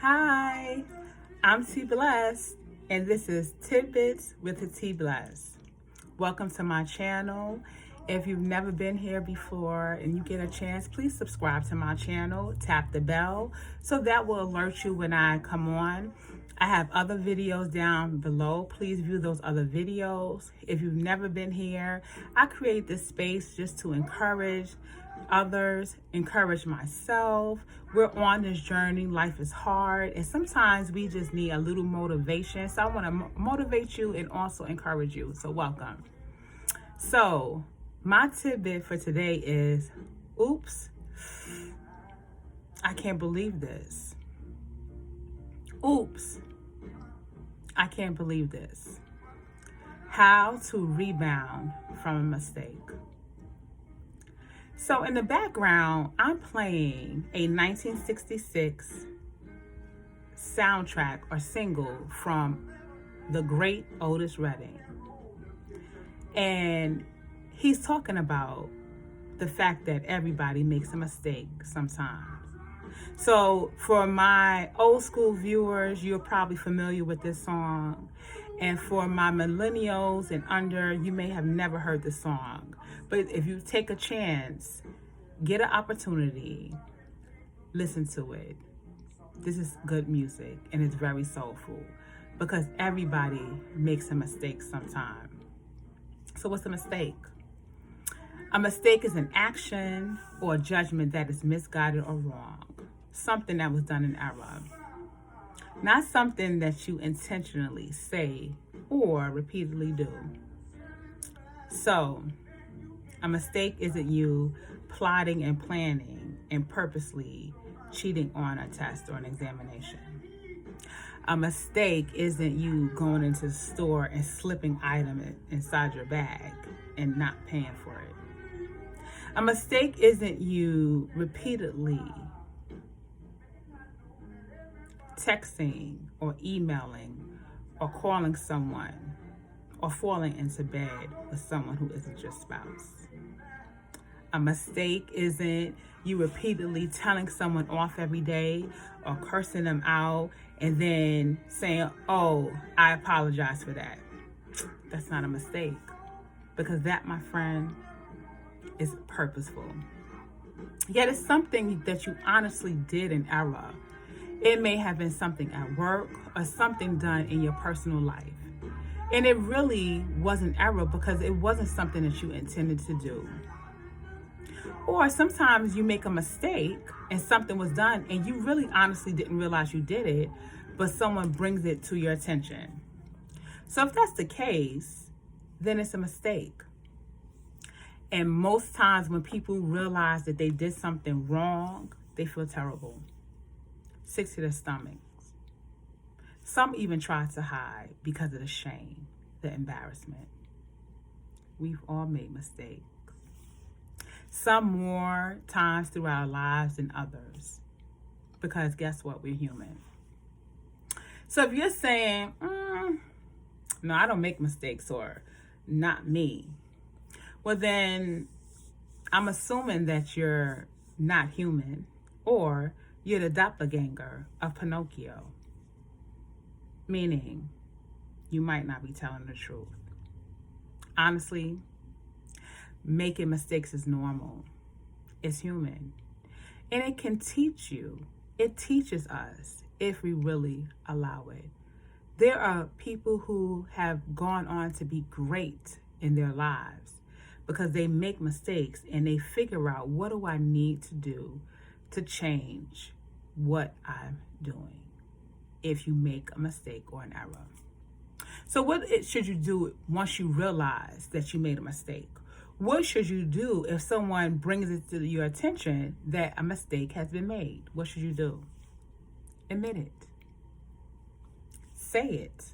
Hi, I'm T Blessed, and this is Tidbits with the T Blessed. Welcome to my channel. If you've never been here before and you get a chance, please subscribe to my channel, tap the bell, so that will alert you when I come on. I have other videos down below. Please view those other videos. If you've never been here, I create this space just to encourage others, encourage myself. We're on this journey. Life is hard, and sometimes we just need a little motivation. So I want to motivate you and also encourage you. So welcome. So my tidbit for today is, oops, I can't believe this. Oops, I can't believe this. How to rebound from a mistake. So in the background, I'm playing a 1966 soundtrack or single from the great Otis Redding. And he's talking about the fact that everybody makes a mistake sometimes. So for my old school viewers, you're probably familiar with this song. And for my millennials and under, you may have never heard this song. But if you take a chance, get an opportunity, listen to it. This is good music and it's very soulful because everybody makes a mistake sometime. So what's a mistake? A mistake is an action or a judgment that is misguided or wrong. Something that was done in error. Not something that you intentionally say or repeatedly do. So, a mistake isn't you plotting and planning and purposely cheating on a test or an examination. A mistake isn't you going into the store and slipping item inside your bag and not paying for it. A mistake isn't you repeatedly texting or emailing or calling someone or falling into bed with someone who isn't your spouse. A mistake isn't you repeatedly telling someone off every day or cursing them out and then saying, oh, I apologize for that. That's not a mistake, because that, my friend, is purposeful. Yet it's something that you honestly did in error. It may have been something at work or something done in your personal life. And it really wasn't error because it wasn't something that you intended to do. Or sometimes you make a mistake and something was done and you really honestly didn't realize you did it, but someone brings it to your attention. So if that's the case, then it's a mistake. And most times when people realize that they did something wrong, they feel terrible, sick to their stomachs. Some even try to hide because of the shame, the embarrassment. We've all made mistakes. Some more times through our lives than others. Because guess what? We're human. So if you're saying, no, I don't make mistakes, or not me, well then I'm assuming that you're not human, or you're the doppelganger of Pinocchio. Meaning, you might not be telling the truth. Honestly, making mistakes is normal. It's human. And it can teach you. It teaches us if we really allow it. There are people who have gone on to be great in their lives because they make mistakes and they figure out, what do I need to do to change what I'm doing if you make a mistake or an error. So what should you do once you realize that you made a mistake? What should you do if someone brings it to your attention that a mistake has been made? What should you do? Admit it. Say it.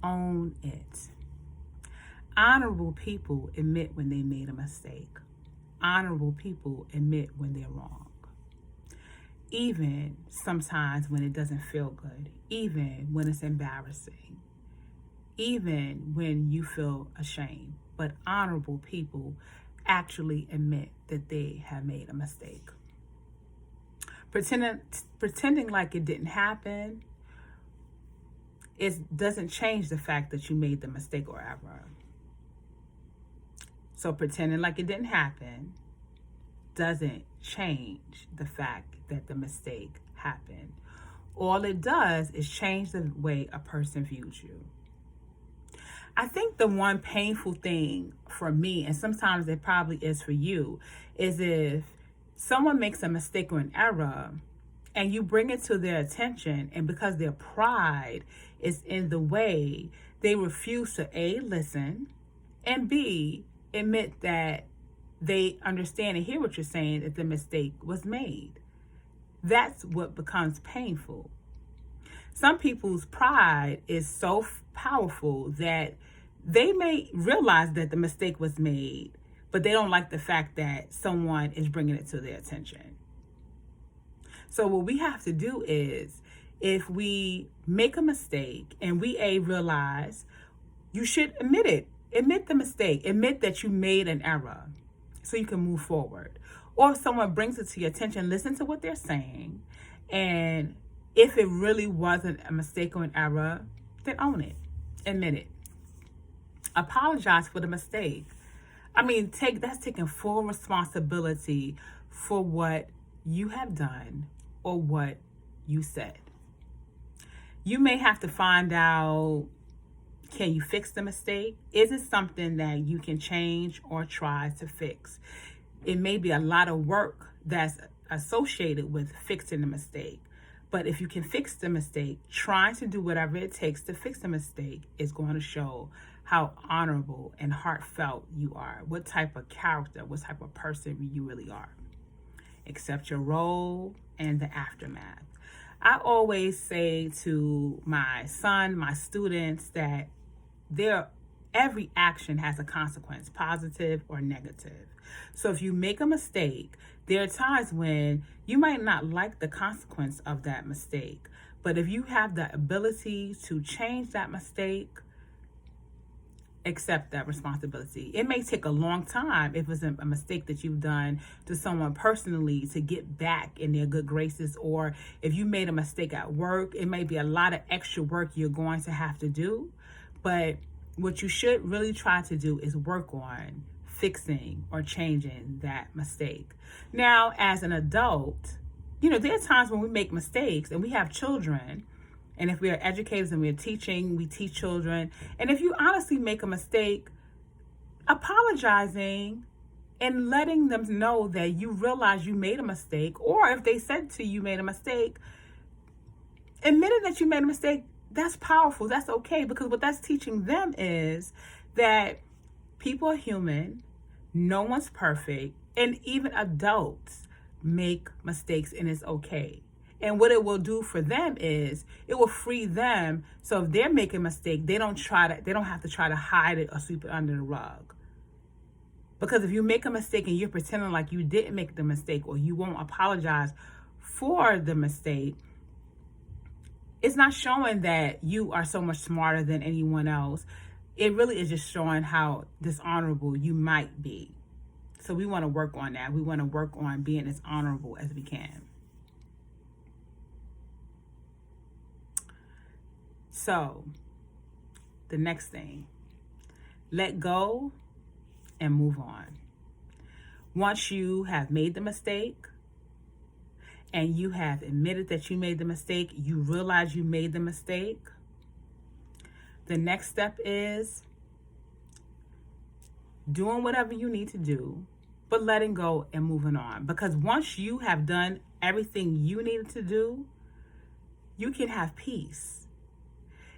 Own it. Honorable people admit when they made a mistake. Honorable people admit when they're wrong. Even sometimes when it doesn't feel good. Even when it's embarrassing. Even when you feel ashamed. But honorable people actually admit that they have made a mistake. Pretending like it didn't happen, it doesn't change the fact that you made the mistake or error. So pretending like it didn't happen doesn't change the fact that the mistake happened. All it does is change the way a person views you. I think the one painful thing for me, and sometimes it probably is for you, is if someone makes a mistake or an error and you bring it to their attention, and because their pride is in the way, they refuse to A, listen, and B, admit that they understand and hear what you're saying, that the mistake was made. That's what becomes painful. Some people's pride is so powerful that they may realize that the mistake was made, but they don't like the fact that someone is bringing it to their attention. So what we have to do is, if we make a mistake and we realize, you should admit it. Admit the mistake. Admit that you made an error so you can move forward. Or if someone brings it to your attention, listen to what they're saying. And if it really wasn't a mistake or an error, then own it. Admit it. Apologize for the mistake. That's taking full responsibility for what you have done or what you said. You may have to find out, can you fix the mistake? Is it something that you can change or try to fix? It may be a lot of work that's associated with fixing the mistake. But if you can fix the mistake, trying to do whatever it takes to fix the mistake is going to show how honorable and heartfelt you are, what type of character, what type of person you really are. Accept your role and the aftermath. I always say to my son, my students, that every action has a consequence, positive or negative. So if you make a mistake, there are times when you might not like the consequence of that mistake. But if you have the ability to change that mistake, accept that responsibility. It may take a long time, if it's a mistake that you've done to someone personally, to get back in their good graces. Or if you made a mistake at work, it may be a lot of extra work you're going to have to do. But what you should really try to do is work on fixing or changing that mistake. Now, as an adult, there are times when we make mistakes, and we have children. And if we are educators and we're teaching, we teach children. And if you honestly make a mistake, apologizing and letting them know that you realize you made a mistake, or if they said to you made a mistake, admitting that you made a mistake, that's powerful. That's okay, because what that's teaching them is that people are human, no one's perfect, and even adults make mistakes, and it's okay. And what it will do for them is it will free them. So if they're making a mistake, they don't have to try to hide it or sweep it under the rug. Because if you make a mistake and you're pretending like you didn't make the mistake, or you won't apologize for the mistake, it's not showing that you are so much smarter than anyone else. It really is just showing how dishonorable you might be. So we want to work on that. We want to work on being as honorable as we can. So, the next thing, let go and move on. Once you have made the mistake and you have admitted that you made the mistake, you realize you made the mistake, the next step is doing whatever you need to do, but letting go and moving on. Because once you have done everything you needed to do, you can have peace.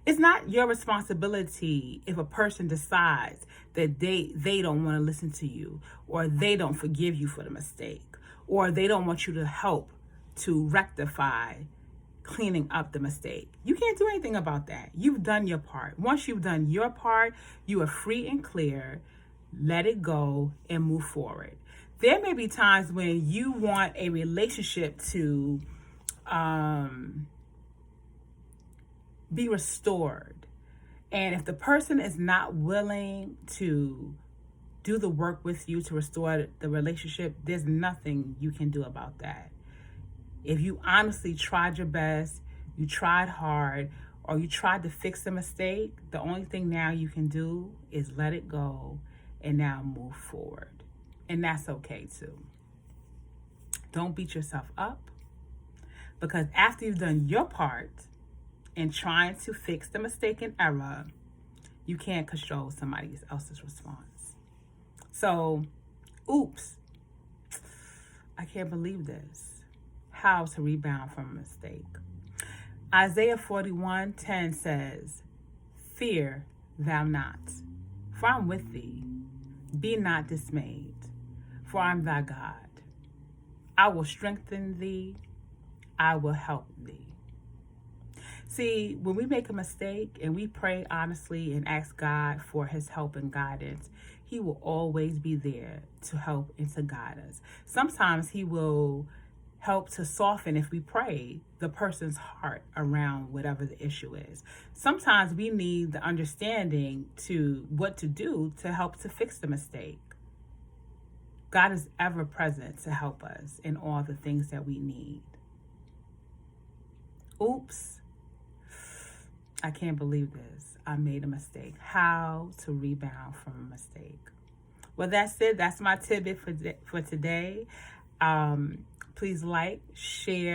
It's not your responsibility if a person decides that they don't want to listen to you, or they don't forgive you for the mistake, or they don't want you to help to rectify cleaning up the mistake. You can't do anything about that. You've done your part. Once you've done your part, you are free and clear. Let it go and move forward. There may be times when you want a relationship to be restored. And if the person is not willing to do the work with you to restore the relationship, there's nothing you can do about that. If you honestly tried your best, you tried hard, or you tried to fix the mistake, the only thing now you can do is let it go and now move forward. And that's okay too. Don't beat yourself up, because after you've done your part in trying to fix the mistake and error, you can't control somebody else's response. So, oops, I can't believe this. How to rebound from a mistake. Isaiah 41:10 says, "Fear thou not, for I'm with thee. Be not dismayed, for I'm thy God. I will strengthen thee. I will help thee." See, when we make a mistake and we pray honestly and ask God for his help and guidance, he will always be there to help and to guide us. Sometimes he will help to soften, if we pray, the person's heart around whatever the issue is. Sometimes we need the understanding to what to do to help to fix the mistake. God is ever present to help us in all the things that we need. Oops, I can't believe this. I made a mistake. How to rebound from a mistake. Well, that's it. That's my tidbit for today. Please like, share.